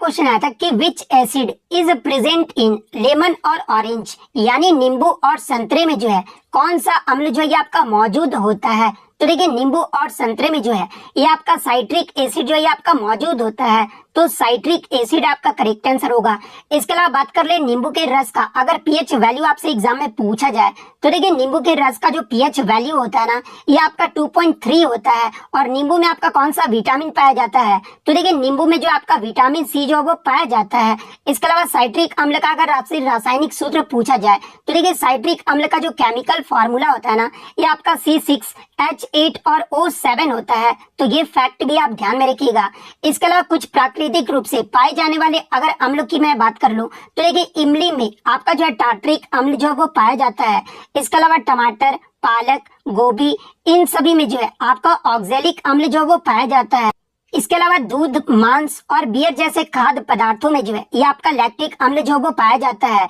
Question आया था कि विच acid is present in lemon और ऑरेंज, यानी नींबू और संतरे में जो है कौन सा अम्ल जो है ये आपका मौजूद होता है। तो देखिए नींबू और संतरे में जो है ये आपका साइट्रिक एसिड जो है ये आपका मौजूद होता है, तो साइट्रिक एसिड आपका करेक्ट आंसर होगा। इसके अलावा बात कर ले नींबू के रस का, अगर पीएच वैल्यू आपसे एग्जाम में पूछा जाए तो देखिए नींबू के रस का जो पीएच वैल्यू होता है ना ये आपका 2.3 होता है। और नींबू में आपका कौन सा विटामिन पाया जाता है, तो देखिए नींबू में जो आपका विटामिन सी जो वो पाया जाता है। इसके अलावा साइट्रिक अम्ल का अगर आपसे रासायनिक सूत्र पूछा जाए तो देखिए साइट्रिक अम्ल का जो केमिकल फॉर्मूला होता है ना ये आपका C6H8 और O7 होता है, तो ये फैक्ट भी आप ध्यान में रखिएगा। इसके अलावा कुछ प्राकृतिक रूप से पाए जाने वाले अगर अम्लों की मैं बात कर लूं तो देखिए इमली में आपका जो है टार्ट्रिक अम्ल जो है वो पाया जाता है। इसके अलावा टमाटर, पालक, गोभी, इन सभी में जो है आपका ऑक्जेलिक अम्ल जो है वो पाया जाता है। इसके अलावा दूध, मांस और बियर जैसे खाद्य पदार्थों में जो है ये आपका लैक्टिक अम्ल जो वो पाया जाता है।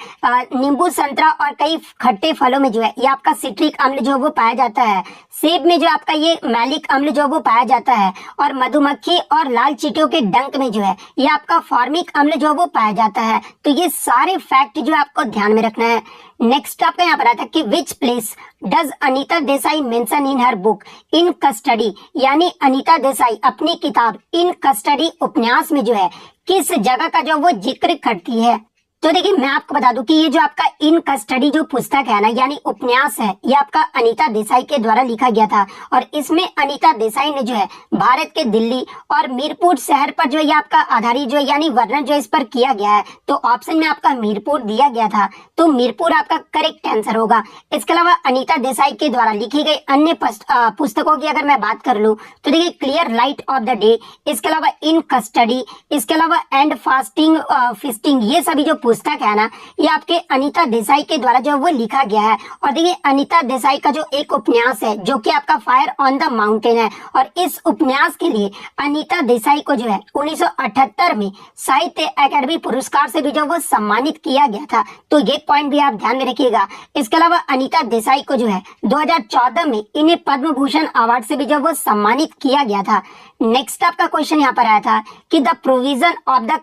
नींबू, संतरा और कई खट्टे फलों में जो है ये आपका सिट्रिक अम्ल जो वो पाया जाता है। सेब में जो आपका ये मैलिक अम्ल जो वो पाया जाता है। और मधुमक्खी और लाल चींटियों के डंक में जो है ये आपका फॉर्मिक अम्ल जो वो पाया जाता है। तो ये सारे फैक्ट जो आपको ध्यान में रखना है। नेक्स्ट आपका यहाँ पर आता है कि which place does Anita Desai mention in her book in custody, यानी अनीता देसाई अपनी किताब इन कस्टडी उपन्यास में जो है किस जगह का जो वो जिक्र करती है। तो देखिए मैं आपको बता दूं कि ये जो आपका इन कस्टडी जो पुस्तक है ना यानी उपन्यास है ये आपका अनीता देसाई के द्वारा लिखा गया था। और इसमें अनीता देसाई ने जो है भारत के दिल्ली और मीरपुर शहर पर जो है आपका आधारित जो यानी वर्णन जो इस पर किया गया है। तो ऑप्शन में आपका मीरपुर दिया गया था, तो मीरपुर आपका करेक्ट आंसर होगा। इसके अलावा अनीता देसाई के द्वारा लिखी गई अन्य पुस्तकों की अगर मैं बात कर लूं तो देखिए clear light of the day, इसके अलावा इन कस्टडी, इसके अलावा एंड फास्टिंग फिस्टिंग, ये सभी जो पुस्तक है ना ये आपके अनीता देसाई के द्वारा जो वो लिखा गया है। और देखिए अनीता देसाई का जो एक उपन्यास है जो कि आपका फायर ऑन द माउंटेन है, और इस उपन्यास के लिए अनीता देसाई को जो है 1978 में साहित्य अकादमी पुरस्कार से भी जो वो सम्मानित किया गया था। तो ये पॉइंट भी आप ध्यान में रखिएगा। इसके अलावा अनीता देसाई को जो है 2014 में इन्हें पद्म भूषण अवार्ड से भी जो वो सम्मानित किया गया था। नेक्स्ट आपका क्वेश्चन यहाँ पर आया था कि the provision of the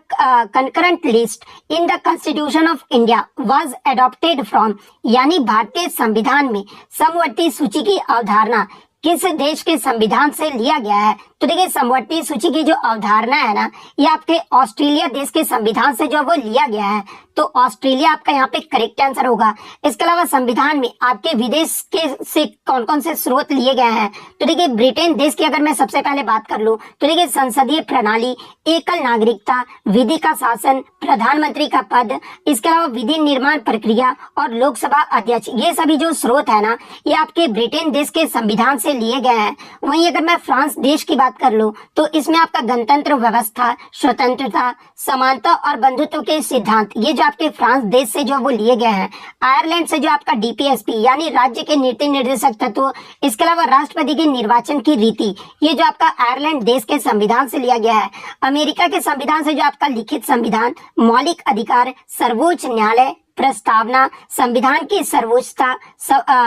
concurrent list in the constitution of India was adopted from, यानी भारतीय संविधान में समवर्ती सूची की अवधारणा किस देश के संविधान से लिया गया है। तो देखिए समवर्ती सूची की जो अवधारणा है ना ये आपके ऑस्ट्रेलिया देश के संविधान से जो वो लिया गया है, तो ऑस्ट्रेलिया आपका यहाँ पे करेक्ट आंसर होगा। इसके अलावा संविधान में आपके विदेश के से कौन कौन से स्रोत लिए गए हैं, तो देखिए ब्रिटेन देश की अगर मैं सबसे पहले बात कर लूं तो देखिए संसदीय प्रणाली, एकल नागरिकता, विधि का शासन, प्रधानमंत्री का पद, इसके अलावा विधि निर्माण प्रक्रिया और लोकसभा अध्यक्ष, ये सभी जो स्रोत है ना ये आपके ब्रिटेन देश के संविधान से लिए गए हैं। वहीं अगर मैं फ्रांस देश की बात कर लूं तो इसमें आपका गणतंत्र व्यवस्था, स्वतंत्रता, समानता और बंधुत्व के सिद्धांत ये जो आपके फ्रांस देश से जो वो लिए गए हैं। आयरलैंड से जो आपका डीपीएसपी यानी राज्य के नीति निर्देशक तत्व, इसके अलावा राष्ट्रपति के निर्वाचन की रीति ये जो आपका आयरलैंड देश के संविधान से लिया गया है। अमेरिका के संविधान से जो आपका लिखित संविधान, मौलिक अधिकार, सर्वोच्च न्यायालय, प्रस्तावना, संविधान की सर्वोच्चता,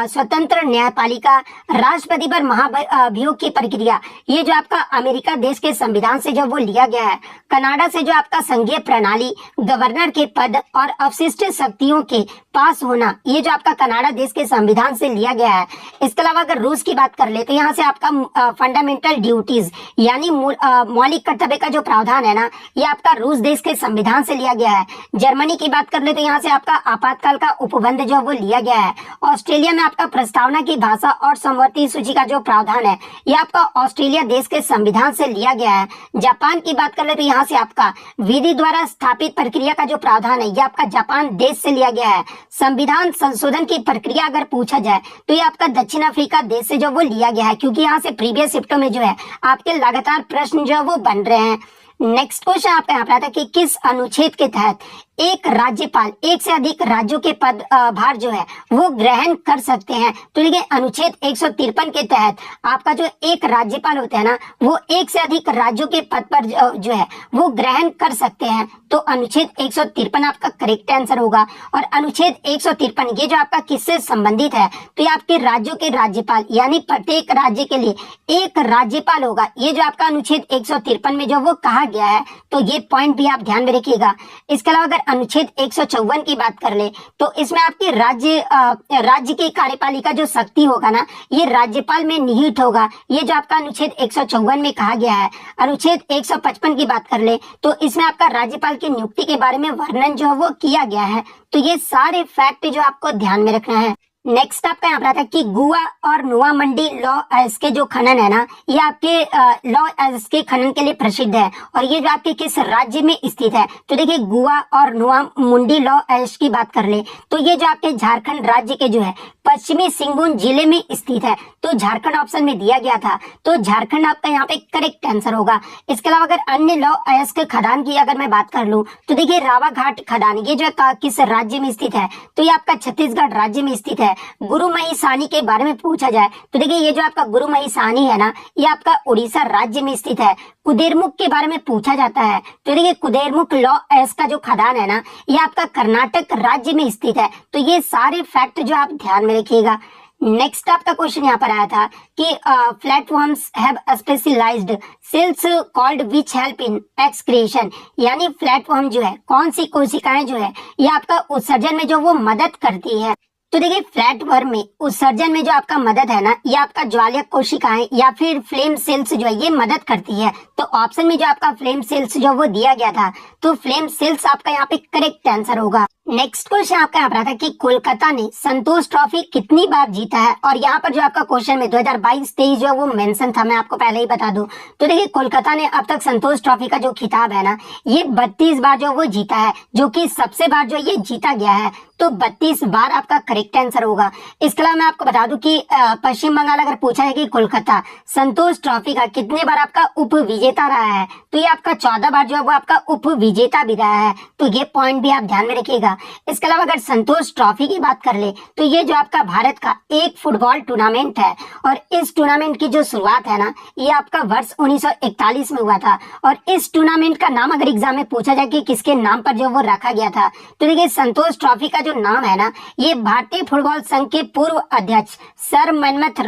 स्वतंत्र न्यायपालिका, राष्ट्रपति पर महाभियोग की प्रक्रिया ये जो आपका अमेरिका देश के संविधान से जो वो लिया गया है। कनाडा से जो आपका संघीय प्रणाली, गवर्नर के पद और अवशिष्ट शक्तियों के पास होना ये जो आपका कनाडा देश के संविधान से लिया गया है। इसके अलावा अगर रूस की बात कर ले तो यहाँ से आपका फंडामेंटल ड्यूटीज यानी मौलिक कर्तव्य का जो प्रावधान है ना ये आपका रूस देश के संविधान से लिया गया है। जर्मनी की बात कर ले तो यहाँ से आपका आपातकाल का उपबंध जो वो लिया गया है। ऑस्ट्रेलिया में आपका प्रस्तावना की भाषा और समवर्ती सूची का जो प्रावधान है ये आपका ऑस्ट्रेलिया देश के संविधान से लिया गया है। जापान की बात कर ले तो यहाँ से आपका विधि द्वारा स्थापित प्रक्रिया का जो प्रावधान है ये आपका जापान देश से लिया गया है। संविधान संशोधन की प्रक्रिया अगर पूछा जाए तो ये आपका दक्षिण अफ्रीका देश से जो वो लिया गया है, क्योंकि यहाँ से प्रीवियस शिफ्टों में जो है आपके लगातार प्रश्न जो वो बन रहे हैं। नेक्स्ट क्वेश्चन आपका यहाँ पर आता है कि किस अनुच्छेद के तहत एक राज्यपाल एक से अधिक राज्यों के पद भार जो है वो ग्रहण कर सकते हैं। तो देखिए अनुच्छेद 153 के तहत आपका जो एक राज्यपाल होता है ना वो एक से अधिक राज्यों के पद पर जो है वो ग्रहण कर सकते हैं। तो अनुच्छेद 153 आपका करेक्ट आंसर होगा। और अनुच्छेद 153 ये जो आपका किससे संबंधित है, तो ये आपके राज्यों के राज्यपाल यानी प्रत्येक राज्य के लिए एक राज्यपाल होगा। ये जो आपका अनुच्छेद 153 में जो वो कहा गया है, तो ये पॉइंट भी आप ध्यान में रखिएगा। इसके अलावा अगर अनुच्छेद 154 की बात कर ले तो इसमें आपके राज्य की कार्यपालिका जो शक्ति होगा ना ये राज्यपाल में निहित होगा। ये जो आपका अनुच्छेद 154 में कहा गया है। अनुच्छेद 155 की बात कर ले तो इसमें आपका राज्यपाल की नियुक्ति के बारे में वर्णन जो है वो किया गया है। तो ये सारे फैक्ट जो आपको ध्यान में रखना है। नेक्स्ट आपका यहाँ पर आता है कि गुआ और नुआ मंडी लॉ एस के जो खनन है ना ये आपके लॉ एस के खनन के लिए प्रसिद्ध है। और ये जो आपके किस राज्य में स्थित है, तो देखिए गुआ और नुआ मुंडी लॉ एस की बात कर ले तो ये जो आपके झारखंड राज्य के जो है पश्चिमी सिंहभूम जिले में स्थित है। तो झारखंड ऑप्शन में दिया गया था, तो झारखंड आपका यहाँ पे करेक्ट आंसर होगा। इसके अलावा अगर अन्य लॉ अयस्क खदान की अगर मैं बात कर लूं तो देखिए रावा घाट खदान ये जो है किस राज्य में स्थित है, तो ये आपका छत्तीसगढ़ राज्य में स्थित है। गुरुमयी सानी के बारे में पूछा जाए तो देखिए ये जो आपका गुरुमयी सानी है ना ये आपका उड़ीसा राज्य में स्थित है। कुदेरमुख के बारे में पूछा जाता है तो देखिए कुदेरमुख लॉ एस्क का जो खदान है ना ये आपका कर्नाटक राज्य में स्थित है। तो ये सारे फैक्ट जो आप ध्यान में रखिएगा। नेक्स्ट आपका क्वेश्चन यहाँ पर आया था कि platforms have specialised cells called which help in excretion, यानी प्लेटफॉर्म जो है कौन सी कोशिकाएं जो है ये आपका उत्सर्जन में जो वो मदद करती है। तो देखिए प्लेटफॉर्म में उत्सर्जन में जो आपका मदद है ना ये आपका ज्वालक कोशिकाएं या फिर फ्लेम सेल्स जो है ये मदद करती है। तो ऑप्शन में जो आपका फ्लेम सेल्स जो वो दिया गया था, तो फ्लेम सेल्स आपका यहाँ पे करेक्ट आंसर होगा। नेक्स्ट क्वेश्चन आपका यहाँ पर आता है कि कोलकाता ने संतोष ट्रॉफी कितनी बार जीता है। और यहाँ पर जो आपका क्वेश्चन में 2022-23 जो वो मेंशन था, मैं आपको पहले ही बता दूं तो देखिए कोलकाता ने अब तक संतोष ट्रॉफी का जो खिताब है ना ये 32 बार जो वो जीता है, जो कि सबसे बार जो ये जीता गया है। तो 32 बार आपका करेक्ट आंसर होगा। इसके अलावा मैं आपको बता दूं कि पश्चिम बंगाल अगर पूछा है कि कोलकाता संतोष ट्रॉफी का कितने बार आपका उप विजेता रहा है, तो ये आपका 14 बार जो है वो आपका उप विजेता भी रहा है। तो ये पॉइंट भी आप ध्यान में रखिएगा। इसके अलावा अगर संतोष ट्रॉफी की बात कर ले तो ये जो आपका भारत का एक फुटबॉल टूर्नामेंट है और इस टूर्नामेंट की जो शुरुआत है ना ये आपका वर्ष 1941 में हुआ था। और इस टूर्नामेंट का नाम अगर एग्जाम में पूछा जाए कि किसके नाम पर जो वो रखा गया था, तो देखिए संतोष ट्रॉफी का जो नाम है ना ये भारतीय फुटबॉल संघ के पूर्व अध्यक्ष सर मनमथ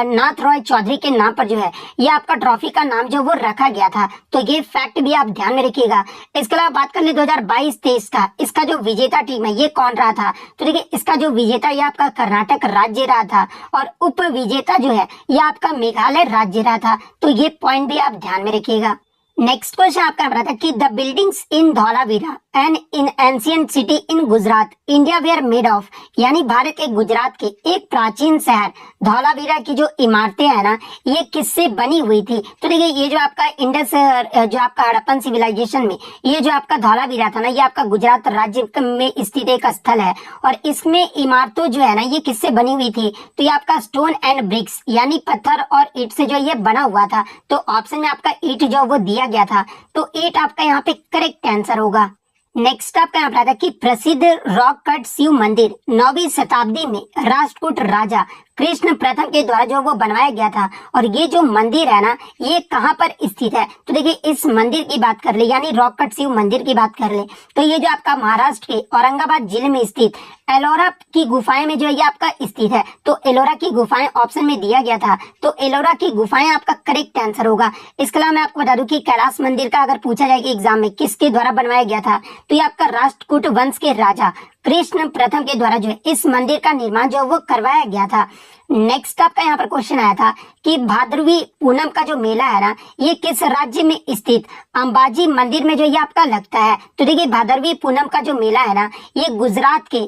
नाथ रॉय चौधरी के नाम पर जो है ये आपका ट्रॉफी का नाम जो वो रखा गया था। तो ये फैक्ट भी आप ध्यान में रखिएगा। इसके अलावा बात कर ले 2022-23 का, इसका जो विजेता टीम है ये कौन रहा था, तो देखिए इसका जो विजेता ये आपका कर्नाटक राज्य रहा था और उप विजेता जो है ये आपका मेघालय राज्य रहा था। तो ये पॉइंट भी आप ध्यान में रखिएगा। नेक्स्ट क्वेश्चन आपका रहा था कि the buildings in Dholavira and in ancient city in Gujarat India were made of, यानी भारत के गुजरात के एक प्राचीन शहर धौलावीरा की जो इमारतें हैं ना ये किससे बनी हुई थी। तो देखिए ये जो आपका इंडस जो आपका हड़प्पन सिविलाइजेशन में ये जो आपका धौलावीरा था ना ये आपका गुजरात राज्य में स्थित एक स्थल है और इसमें इमारतों जो है ना ये किससे बनी हुई थी, तो ये आपका स्टोन एंड ब्रिक्स यानी पत्थर और ईंट से जो ये बना हुआ था। तो ऑप्शन में आपका ईंट जो वो दिया गया था, तो ईंट आपका यहाँ पे करेक्ट आंसर होगा। नेक्स्ट आपका यहाँ पर आता है कि प्रसिद्ध रॉक कट शिव मंदिर 9वीं शताब्दी में राष्ट्रकूट राजा कृष्ण प्रथम के द्वारा जो वो बनवाया गया था। और ये जो मंदिर है ना ये कहाँ पर स्थित है, तो देखिए इस मंदिर की बात कर ले यानी रॉक कट शिव मंदिर की बात कर ले तो ये जो आपका महाराष्ट्र के औरंगाबाद जिले में स्थित एलोरा की गुफाएं में जो है ये आपका स्थित है। तो एलोरा की गुफाएं ऑप्शन में दिया गया था, तो एलोरा की गुफाएं आपका करेक्ट आंसर होगा। इसके अलावा मैं आपको बता दूं कि कैलाश मंदिर का अगर पूछा जाए कि एग्जाम में किसके द्वारा बनवाया गया था, तो ये आपका राष्ट्रकूट वंश के राजा कृष्ण प्रथम के द्वारा जो है इस मंदिर का निर्माण जो वो करवाया गया था। नेक्स्ट आपका यहाँ पर क्वेश्चन आया था कि भाद्रवी पूनम का जो मेला है ना ये किस राज्य में स्थित अंबाजी मंदिर में जो ये आपका लगता है। तो देखिए भाद्रवी पूनम का जो मेला है ना ये गुजरात के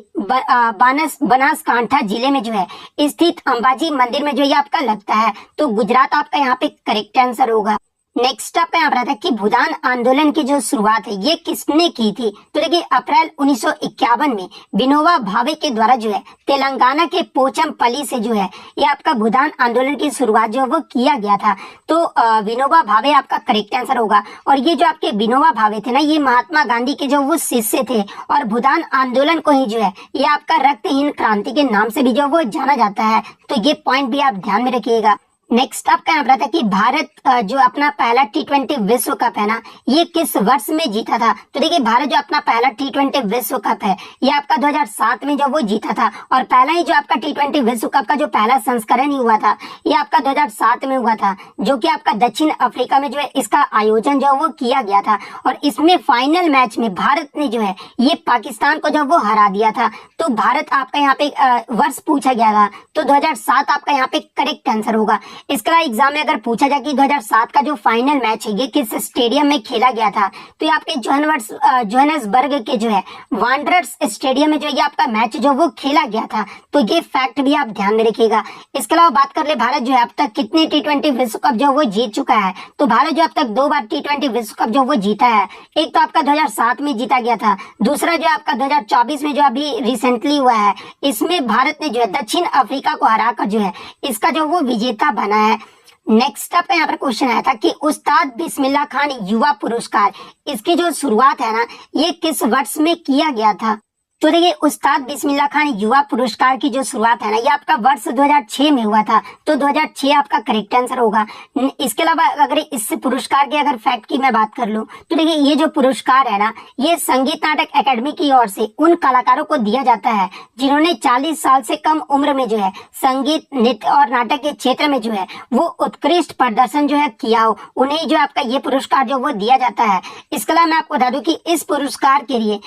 बनासकांठा जिले में जो है स्थित अंबाजी मंदिर में जो ये आपका लगता है। तो गुजरात आपका यहाँ पे करेक्ट आंसर होगा। नेक्स्ट आपका यहाँ पर आता है कि भूदान आंदोलन की जो शुरुआत है ये किसने की थी। तो देखिए अप्रैल 1951 में विनोबा भावे के द्वारा जो है तेलंगाना के पोचमपल्ली से जो है ये आपका भूदान आंदोलन की शुरुआत जो है वो किया गया था। तो विनोबा भावे आपका करेक्ट आंसर होगा। और ये जो आपके विनोबा भावे थे ना ये महात्मा गांधी के जो वो शिष्य थे और भूदान आंदोलन को ही जो है ये आपका रक्तहीन क्रांति के नाम से भी जो वो जाना जाता है। तो ये पॉइंट भी आप ध्यान में रखिएगा। नेक्स्ट आपका यहाँ पर आता है कि भारत जो अपना पहला T20 विश्व कप है ना ये किस वर्ष में जीता था। तो देखिए भारत जो अपना पहला T20 विश्व कप है ये आपका 2007 में जो वो जीता था। और पहला ही जो आपका T20 विश्व कप का जो पहला संस्करण ही हुआ था ये आपका 2007 में हुआ था, जो कि आपका दक्षिण अफ्रीका में जो है इसका आयोजन जो वो किया गया था। और इसमें फाइनल मैच में भारत ने जो है ये पाकिस्तान को जब वो हरा दिया था। तो भारत आपका यहाँ पे वर्ष पूछा गया था तो 2007 आपका यहाँ पे करेक्ट आंसर होगा। इसका एग्जाम में अगर पूछा जाए कि 2007 का जो फाइनल मैच है ये किस स्टेडियम में खेला गया था तो ये आपके जोहान्सबर्ग के जो है वांडरर्स स्टेडियम में जो ये आपका मैच जो वो खेला गया था। तो ये फैक्ट भी आप ध्यान में रखिएगा। इसके अलावा बात कर ले भारत जो है अब तक कितने T20 विश्व कप जो वो जीत चुका है। तो भारत जो अब तक 2 बार T20 विश्व कप जो वो जीता है। एक तो आपका 2007 में जीता गया था, दूसरा जो आपका 2024 में जो अभी रिसेंटली हुआ है इसमें भारत ने जो है दक्षिण अफ्रीका को हराकर जो है इसका जो वो विजेता बना है। नेक्स्ट आपका यहाँ पर क्वेश्चन आया था कि उस्ताद बिस्मिल्लाह खान युवा पुरस्कार इसकी जो शुरुआत है ना ये किस वर्ष में किया गया था। तो देखिए उस्ताद बिस्मिल्लाह खान युवा पुरस्कार की जो शुरुआत है ना ये आपका वर्ष 2006 में हुआ था। तो 2006 आपका करेक्ट आंसर होगा। इसके अलावा अगर इस पुरस्कार के अगर फैक्ट की मैं बात कर लूं तो देखिए ये जो पुरस्कार है ना ये संगीत नाटक एकेडमी की ओर से उन कलाकारों को दिया जाता है जिन्होंने 40 साल से कम उम्र में जो है संगीत नृत्य और नाटक के क्षेत्र में जो है वो उत्कृष्ट प्रदर्शन जो है किया हो, उन्हें जो आपका ये पुरस्कार जो वो दिया जाता है। इसके अलावा मैं आपको बता दूं कि इस पुरस्कार के लिए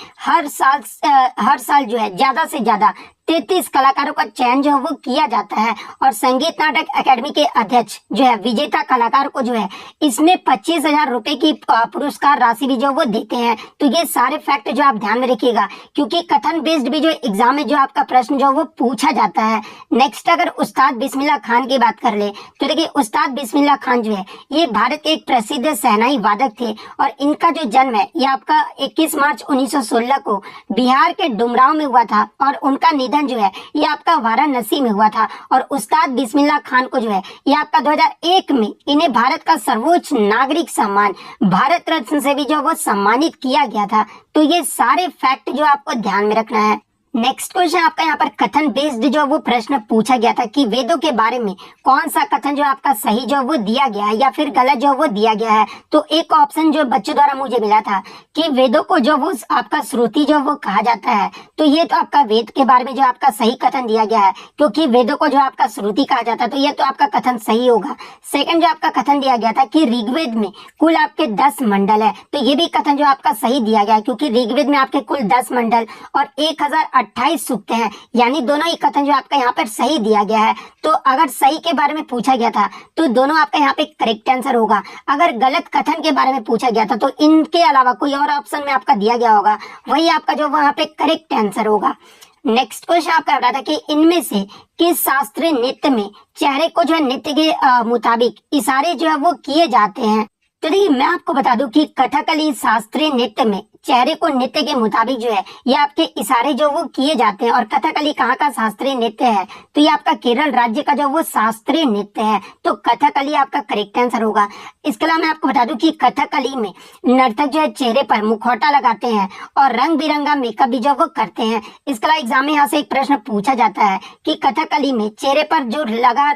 हर साल जो है ज्यादा से ज्यादा 33 कलाकारों का चयन जो है वो किया जाता है। और संगीत नाटक एकेडमी के अध्यक्ष जो है विजेता कलाकार को जो है इसमें 25,000 रुपए की पुरस्कार राशि भी जो वो देते हैं। तो ये सारे फैक्ट जो आप ध्यान में रखिएगा क्योंकि कथन बेस्ड भी जो एग्जाम में जो आपका प्रश्न जो वो पूछा जाता है। नेक्स्ट अगर उस्ताद बिस्मिल्लाह खान की बात कर ले तो देखिए उस्ताद बिस्मिल्लाह खान जो है ये भारत के एक प्रसिद्ध शहनाई वादक थे और इनका जो जन्म है ये आपका 21 मार्च 1916 को बिहार के डुमरांव में हुआ था और उनका जो है ये आपका वाराणसी में हुआ था। और उस्ताद बिस्मिल्लाह खान को जो है ये आपका 2001 में इन्हें भारत का सर्वोच्च नागरिक सम्मान भारत रत्न से भी जो वो सम्मानित किया गया था। तो ये सारे फैक्ट जो आपको ध्यान में रखना है। नेक्स्ट क्वेश्चन आपका यहाँ पर कथन बेस्ड जो वो प्रश्न पूछा गया था कि वेदों के बारे में कौन सा कथन जो आपका सही जो वो दिया गया है या फिर गलत जो वो दिया गया है। तो एक ऑप्शन जो बच्चों द्वारा मुझे मिला था कि वेदों को जो वो आपका श्रुति जो वो कहा जाता है। तो ये तो आपका वेद के बारे में जो आपका सही कथन दिया गया है क्योंकि वेदों को जो आपका श्रुति कहा जाता है तो ये तो आपका कथन सही होगा। सेकंड जो आपका कथन दिया गया था कि ऋग्वेद में कुल आपके 10 मंडल है। तो ये भी कथन जो आपका सही दिया गया है क्योंकि ऋग्वेद में आपके कुल 10 मंडल और 1028 सूक्त हैं, यानी दोनों ही कथन जो आपका यहाँ पर सही दिया गया है। तो अगर सही के बारे में पूछा गया था तो दोनों आपका यहाँ पे करेक्ट आंसर होगा। अगर गलत कथन के बारे में पूछा गया था तो इनके अलावा कोई और ऑप्शन में आपका दिया गया होगा वही आपका जो वहाँ पे करेक्ट आंसर होगा। नेक्स्ट क्वेश्चन आपका बता था कि इनमें से किस शास्त्रीय नृत्य में चेहरे को जो है नृत्य के मुताबिक इशारे जो है वो किए जाते हैं। तो देखिए मैं आपको बता दूं कि कथकली शास्त्रीय नृत्य में चेहरे को नृत्य के मुताबिक जो है ये आपके इशारे जो वो किए जाते हैं। और कथकली कहाँ का शास्त्रीय नृत्य है तो ये आपका केरल राज्य का जो वो शास्त्रीय नृत्य है। तो कथकली आपका करेक्ट आंसर होगा। इसके अलावा मैं आपको बता दूं कि कथकली में नर्तक जो है चेहरे पर मुखौटा लगाते हैं और रंग बिरंगा मेकअप भी जो वो करते हैं। इसके अलावा एग्जाम में यहाँ से एक प्रश्न पूछा जाता है कि कथकली में चेहरे पर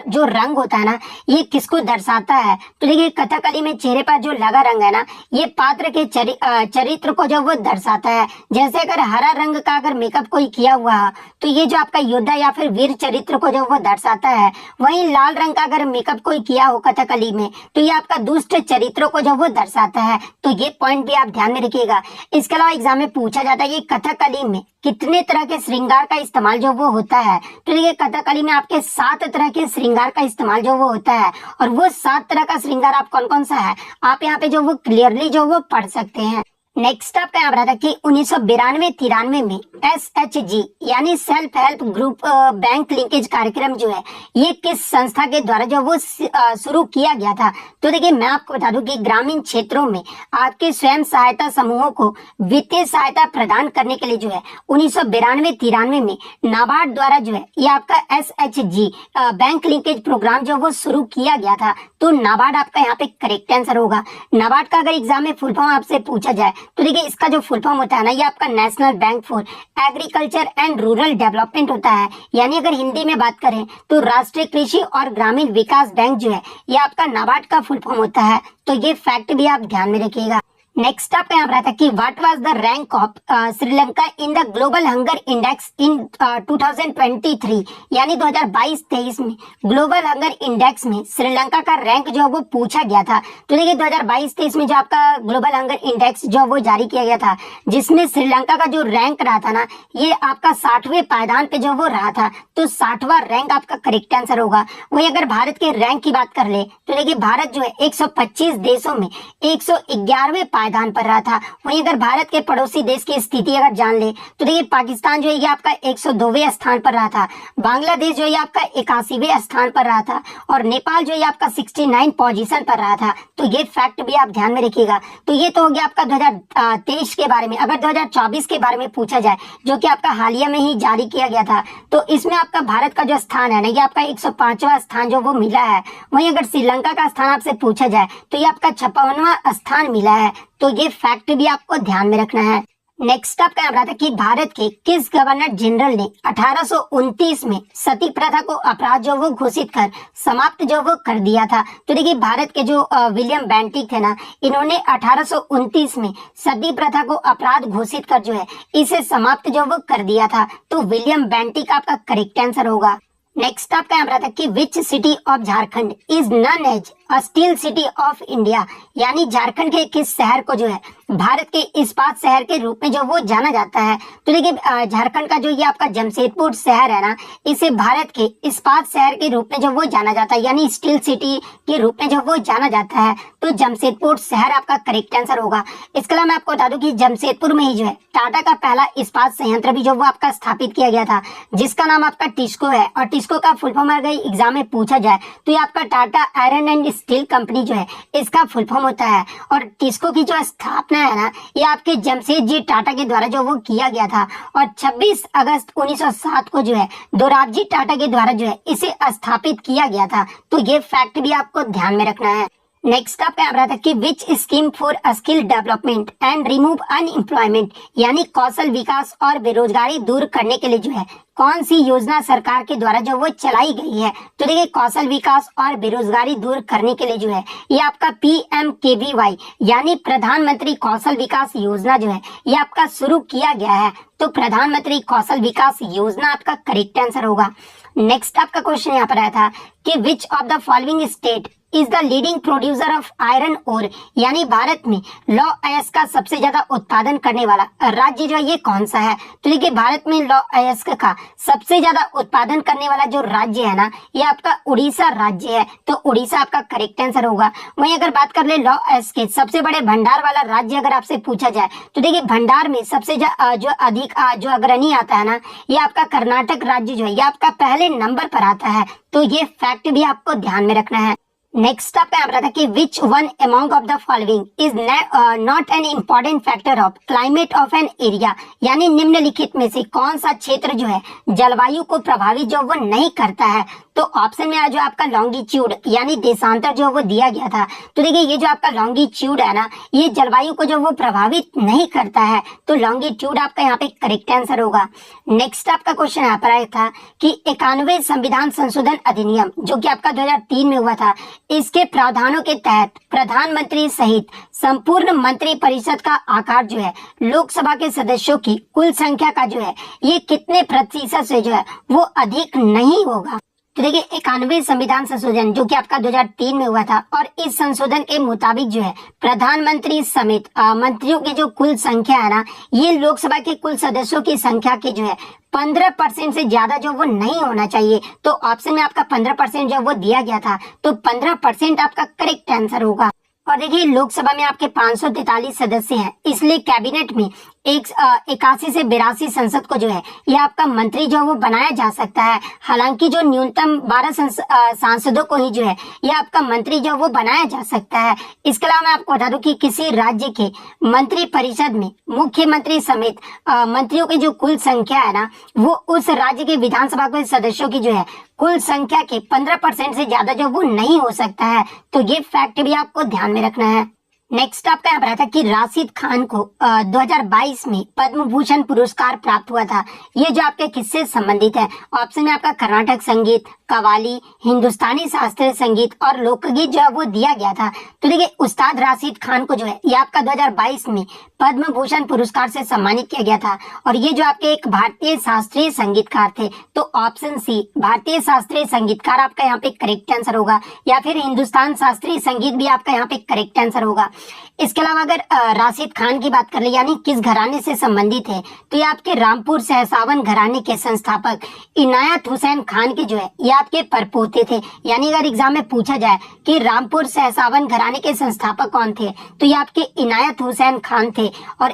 जो रंग होता है ना ये किसको दर्शाता है। तो देखिए कथकली में चेहरे पर जो लगा रंग है ना ये पात्र के चरित्र को वो दर्शाता है। जैसे अगर हरा रंग का अगर मेकअप कोई किया हुआ तो ये जो आपका योद्धा या फिर वीर चरित्र को जो वो दर्शाता है। वहीं लाल रंग का अगर मेकअप कोई किया हो कथकली में तो ये आपका दुष्ट चरित्र को जो वो दर्शाता है। तो ये पॉइंट भी आप ध्यान में रखिएगा। इसके अलावा एग्जाम में पूछा जाता है कि कथकली में कितने तरह के श्रृंगार का इस्तेमाल जो वो होता है। तो देखिए कथकली में आपके 7 तरह के श्रृंगार का इस्तेमाल जो वो होता है और वो 7 तरह का श्रृंगार आप कौन कौन सा है आप यहाँ पे जो वो क्लियरली जो वो पढ़ सकते हैं। नेक्स्ट आपका यहाँ पर आता है कि 1992-93 में SHG यानी self help group bank linkage कार्यक्रम जो है ये किस संस्था के द्वारा जो वो शुरू किया गया था। तो देखिए मैं आपको बता दूं कि ग्रामीण क्षेत्रों में आपके स्वयं सहायता समूहों को वित्तीय सहायता प्रदान करने के लिए जो है 1992-93 में नाबार्ड द्वारा जो है ये आपका SHG बैंक लिंकेज प्रोग्राम जो वो शुरू किया गया था। तो नाबार्ड आपका यहाँ पे करेक्ट आंसर होगा। नाबार्ड का अगर एग्जाम में फुल फॉर्म आपसे पूछा जाए तो देखिए इसका जो फुल फॉर्म होता है ना ये आपका national bank for agriculture and rural development होता है। यानी अगर हिंदी में बात करें तो राष्ट्रीय कृषि और ग्रामीण विकास बैंक जो है ये आपका नाबार्ड का फुल फॉर्म होता है। तो ये फैक्ट भी आप ध्यान में रखिएगा। नेक्स्ट आपका यहाँ पर आता है कि what was the rank of Sri Lanka in the global hunger index in 2023 यानी 2022-23 में ग्लोबल हंगर इंडेक्स में श्रीलंका का रैंक जो है वो पूछा गया था। तो देखिए 2022-23 में जो आपका ग्लोबल हंगर इंडेक्स जो वो जारी किया गया था जिसमें श्रीलंका का जो रैंक रहा था ना ये आपका 60वें पायदान पे जो वो रहा था। तो 60वां रैंक आपका करेक्ट आंसर होगा। वही अगर भारत के रैंक की बात कर ले तो देखिए भारत जो है 125 देशों में 111वें पायदान पर रहा था। वहीं अगर भारत के पड़ोसी देश की स्थिति अगर जान ले तो देखिए पाकिस्तान जो है ये आपका 102वें स्थान पर रहा था, बांग्लादेश जो है आपका 81वें स्थान पर रहा था और नेपाल जो है आपका 69 पोजीशन पर रहा था। तो ये फैक्ट भी आप ध्यान में रखिएगा। तो ये तो हो गया आपका 2023 के बारे में। अगर 2024 के बारे में पूछा जाए जो कि आपका हालिया में ही जारी किया गया था तो इसमें आपका भारत का जो स्थान है ना ये आपका 105वां स्थान जो वो मिला है। वहीं अगर श्रीलंका का स्थान आपसे पूछा जाए तो ये आपका 56वां स्थान मिला है। तो ये फैक्ट भी आपको ध्यान में रखना है। नेक्स्ट आपका यहाँ था कि भारत के किस गवर्नर जनरल ने 1829 में सती प्रथा को अपराध जो वो घोषित कर समाप्त जो वो कर दिया था। तो देखिए भारत के जो विलियम बेंटिक थे ना इन्होंने 1829 में सती प्रथा को अपराध घोषित कर जो है इसे समाप्त जो वो कर दिया था। तो विलियम बेंटिक आपका करेक्ट आंसर होगा। नेक्स्ट आपका यहाँ पर था कि which city of Jharkhand is known as a steel city of India यानी झारखंड के किस शहर को जो है भारत के इस्पात शहर के रूप में जो वो जाना जाता है। तो देखिए झारखंड का जो ये आपका जमशेदपुर शहर है ना इसे भारत के इस्पात शहर के रूप में जो वो जाना जाता है यानी स्टील सिटी के रूप में जो वो जाना जाता है। तो जमशेदपुर शहर आपका करेक्ट आंसर होगा। इसके अलावा मैं आपको बता दूं कि जमशेदपुर में ही जो है टाटा का पहला इस्पात संयंत्र भी जो वो आपका स्थापित किया गया था जिसका नाम आपका टिस्को है। और टिस्को का फुल फॉर्म अगर एग्जाम में पूछा जाए तो ये आपका Tata iron and steel company जो है इसका फुल फॉर्म होता है। और टिस्को की जो स्थापना है ना ये आपके जमशेदजी टाटा के द्वारा जो वो किया गया था और 26 अगस्त 1907 को जो है दोराबजी टाटा के द्वारा जो है इसे स्थापित किया गया था। तो ये फैक्ट भी आपको ध्यान में रखना है। नेक्स्ट आप यहाँ था कि विच scheme for skill development and remove unemployment यानी कौशल विकास और बेरोजगारी दूर करने के लिए जो है कौन सी योजना सरकार के द्वारा जो वो चलाई गई है। तो देखिए कौशल विकास और बेरोजगारी दूर करने के लिए जो है ये आपका PMKVY यानी प्रधानमंत्री कौशल विकास योजना जो है ये आपका शुरू किया गया है। तो प्रधानमंत्री कौशल विकास योजना आपका करेक्ट आंसर होगा। नेक्स्ट आपका क्वेश्चन यहाँ पर आया था कि which of the following state is the leading producer of iron ore यानी भारत में लौह अयस्क का सबसे ज्यादा उत्पादन करने वाला राज्य जो है ये कौन सा है। तो देखिए भारत में लौह अयस्क का सबसे ज्यादा उत्पादन करने वाला जो राज्य है ना ये आपका उड़ीसा राज्य है। तो उड़ीसा आपका करेक्ट आंसर होगा। वहीं अगर बात कर ले लौह अयस्क के सबसे बड़े भंडार वाला राज्य अगर आपसे पूछा जाए तो देखिए भंडार में सबसे जो अधिक जो अग्रणी आता है ना ये आपका कर्नाटक राज्य जो है ये आपका पहले नंबर पर आता है। तो ये फैक्ट भी आपको ध्यान में रखना है। नेक्स्ट आपका यहाँ था कि which one among of the following is not an important factor of climate of an area यानी निम्नलिखित में से कौन सा क्षेत्र जो है जलवायु को प्रभावित जो वो नहीं करता है। तो ऑप्शन में आ जो आपका लॉन्गिट्यूड यानी देशांतर जो वो दिया गया था। तो देखिए ये जो आपका लॉन्गिट्यूड है ना ये जलवायु को जो वो प्रभावित नहीं करता है। तो लॉन्गिट्यूड आपका यहाँ पे करेक्ट आंसर होगा। नेक्स्ट आपका क्वेश्चन यहाँ पर आया था कि 91वें संविधान संशोधन अधिनियम जो कि आपका 2003 में हुआ था इसके प्रावधानों के तहत प्रधानमंत्री सहित संपूर्ण मंत्री परिषद का आकार जो है लोकसभा के सदस्यों की कुल संख्या का जो है ये कितने प्रतिशत से जो है वो अधिक नहीं होगा। तो देखिए 91वें संविधान संशोधन जो कि आपका 2003 में हुआ था और इस संशोधन के मुताबिक जो है प्रधानमंत्री समेत मंत्रियों की जो कुल संख्या है ना ये लोकसभा के कुल सदस्यों की संख्या की जो है 15% से ज्यादा जो वो नहीं होना चाहिए। तो ऑप्शन में आपका 15% जो वो दिया गया था। तो 15% आपका करेक्ट आंसर होगा। और देखिए लोकसभा में आपके 543 सदस्य हैं, इसलिए कैबिनेट में 81 से 82 संसद को जो है ये आपका मंत्री जो है वो बनाया जा सकता है। हालांकि जो न्यूनतम 12 सांसदों को ही जो है ये आपका मंत्री जो है वो बनाया जा सकता है। इसके अलावा मैं आपको बता दूं कि किसी राज्य के मंत्री परिषद में मुख्यमंत्री समेत मंत्रियों की जो कुल संख्या है ना, वो उस राज्य के विधानसभा के सदस्यों की जो है कुल संख्या के 15% से ज्यादा जो वो नहीं हो सकता है। तो ये फैक्ट भी आपको ध्यान में रखना है। नेक्स्ट आपका यहाँ पर था कि राशिद खान को 2022 में पद्म भूषण पुरस्कार प्राप्त हुआ था। ये जो आपके किससे संबंधित है? ऑप्शन में आपका कर्नाटक संगीत, कव्वाली, हिंदुस्तानी शास्त्रीय संगीत और लोकगीत जो है वो दिया गया था। तो देखिए उस्ताद राशिद खान को जो है ये आपका 2022 में पद्म भूषण पुरस्कार से सम्मानित किया गया था और ये जो आपके एक भारतीय शास्त्रीय संगीतकार थे। तो ऑप्शन सी भारतीय शास्त्रीय संगीतकार आपका यहाँ पे करेक्ट आंसर होगा, या फिर हिंदुस्तान शास्त्रीय संगीत भी आपका यहाँ पे करेक्ट आंसर होगा। इसके अलावा अगर राशिद खान की बात कर ले यानी किस घराने से संबंधित है, तो ये आपके रामपुर सहसावन घराने के संस्थापक इनायत हुसैन खान के जो है ये आपके परपोते थे। यानी अगर एग्जाम में पूछा जाए कि रामपुर सहसावन घराने के संस्थापक कौन थे, तो ये आपके इनायत हुसैन खान थे। और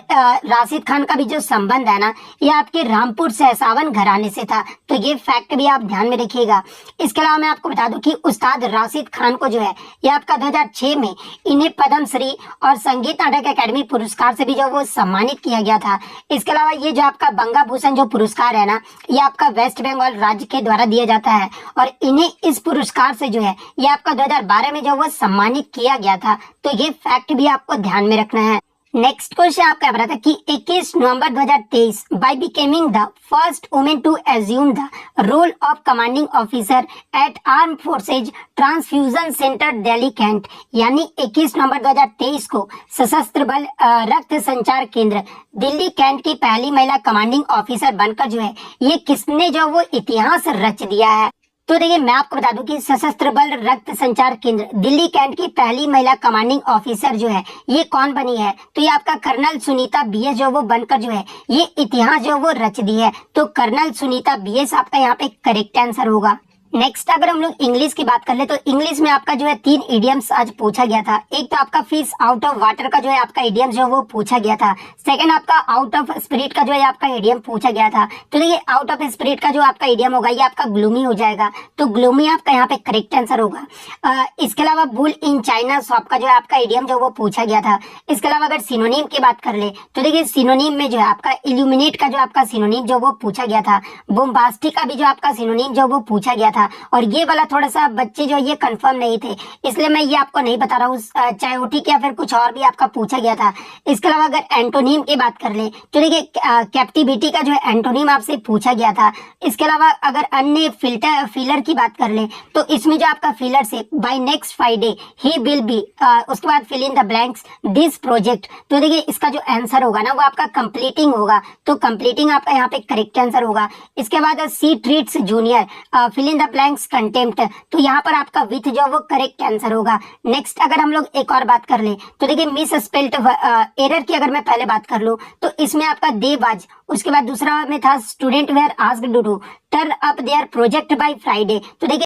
राशिद खान का भी जो संबंध है ना, ये आपके रामपुर सहसावन घराने से था। तो ये फैक्ट भी आप ध्यान में रखिएगा। इसके अलावा मैं आपको बता दूं कि उस्ताद राशिद खान को जो है ये आपका 2006 में इन्हें पद्मश्री और संगीत नाटक अकेडमी पुरस्कार से भी जो वो सम्मानित किया गया था। इसके अलावा ये जो आपका बंगा भूषण जो पुरस्कार है ना, ये आपका वेस्ट बंगाल राज्य के द्वारा दिया जाता है और इन्हें इस पुरस्कार से जो है ये आपका 2012 में जो वो सम्मानित किया गया था। तो ये फैक्ट भी आपको ध्यान में रखना है। नेक्स्ट क्वेश्चन आपका बता था कि 21 November 2023 by becoming the first women to assume the role of commanding officer at arm forces transfusion centre Delhi cantt, यानी 21 नवंबर 2023 को सशस्त्र बल रक्त संचार केंद्र दिल्ली कैंट की पहली महिला कमांडिंग ऑफिसर बनकर जो है ये किसने जो वो इतिहास रच दिया है? तो देखिए मैं आपको बता दूं कि सशस्त्र बल रक्त संचार केंद्र दिल्ली कैंट की पहली महिला कमांडिंग ऑफिसर जो है ये कौन बनी है? तो ये आपका कर्नल सुनीता बीएस जो वो बनकर जो है ये इतिहास जो वो रच दी है। तो कर्नल सुनीता बीएस आपका यहाँ पे करेक्ट आंसर होगा। नेक्स्ट अगर हम लोग इंग्लिश की बात कर ले तो इंग्लिश में आपका जो है 3 इडियम्स आज पूछा गया था। एक तो आपका फिश आउट ऑफ वाटर का जो है आपका इडियम जो वो पूछा गया था। सेकंड आपका आउट ऑफ स्पिरिट का जो है आपका इडियम पूछा गया था। तो देखिए आउट ऑफ स्पिरिट का जो आपका इडियम होगा ये आपका ग्लूमी हो जाएगा। तो ग्लूमी आपका यहाँ पे करेक्ट आंसर होगा। इसके अलावा बुल इन चाइना शॉप का जो है आपका इडियम जो वो पूछा गया था। इसके अलावा अगर सिनोनिम की बात कर ले तो देखिए सिनोनिम में जो है आपका इल्यूमिनेट का जो आपका सिनोनिम जो वो पूछा गया था। बोम्बास्टिक का भी जो आपका सिनोनिम जो वो पूछा गया था। और ये वाला थोड़ा सा बच्चे जो ये कंफर्म नहीं थे, इसलिए मैं ये आपको नहीं बता रहा हूँ, चाहे ओटिक या फिर कुछ और भी आपका पूछा गया था। इसके अलावा अगर एंटोनिम की बात कर ले तो देखिए कैप्टिविटी का जो है एंटोनिम आपसे पूछा गया था। इसके अलावा अगर अन्य फिलर की बात कर ले तो इसमें जो आपका फिलर से by next Friday he will be, उसके बाद fill in the blanks this project. तो देखिए इसका जो आंसर होगा ना वो आपका कंप्लीटिंग होगा। तो कंप्लीटिंग आपका यहाँ पे करेक्ट आंसर होगा। इसके बाद C treats junior fill in the blanks contempt, तो यहाँ पर आपका विथ जो वो करेक्ट आंसर होगा। नेक्स्ट अगर हम लोग एक और बात कर ले तो देखिए मिस स्पेल्ड एरर की अगर मैं पहले बात कर लूँ तो इसमें आपका दे वाज, उसके बाद दूसरा में था student were asked to turn up their project by Friday. तो देखिए